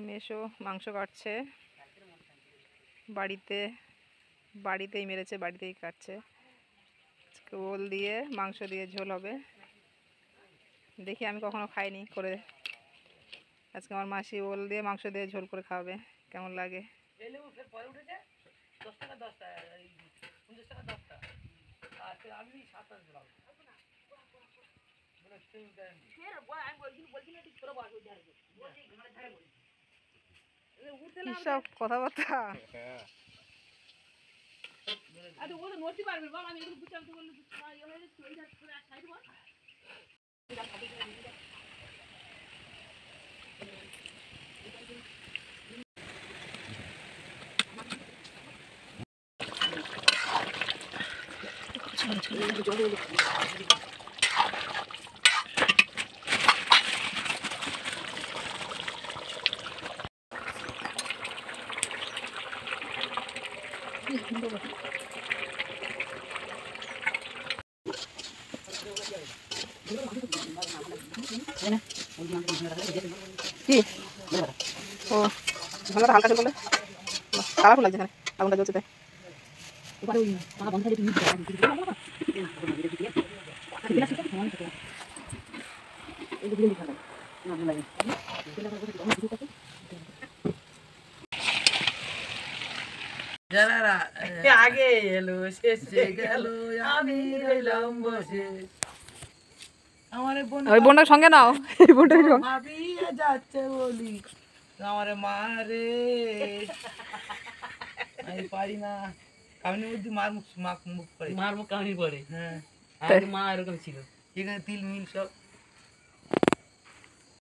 মেশো মাংস কাটছে, বাড়িতেই মেরেছে, বাড়িতেই কাটছে। ওল দিয়ে মাংস দিয়ে ঝোল হবে। দেখি, আমি কখনো খাইনি করে। আজকে আমার মাসি ওল দিয়ে মাংস দিয়ে ঝোল করে খাওয়াবে, কেমন লাগে। সব কথাবার্তা কি ও ভালো হালকা বলে কালারফুল লাগছে, এখানে আগুনটা জ্বলছে তাই। আগে এলো শেষে গেল, আমি রইলাম বসে। আমার ওই বোনটার সঙ্গে নাও, এই বোনটার সঙ্গে ভাবিয়ে যাচ্ছে বলি আমার মা রে, আমি পারি না। কামিনীর মধ্যে মার মুখ করে, মার মুখ কামিনী পড়ে। হ্যাঁ, মা এরকম ছিল, এখানে তিল মিল সব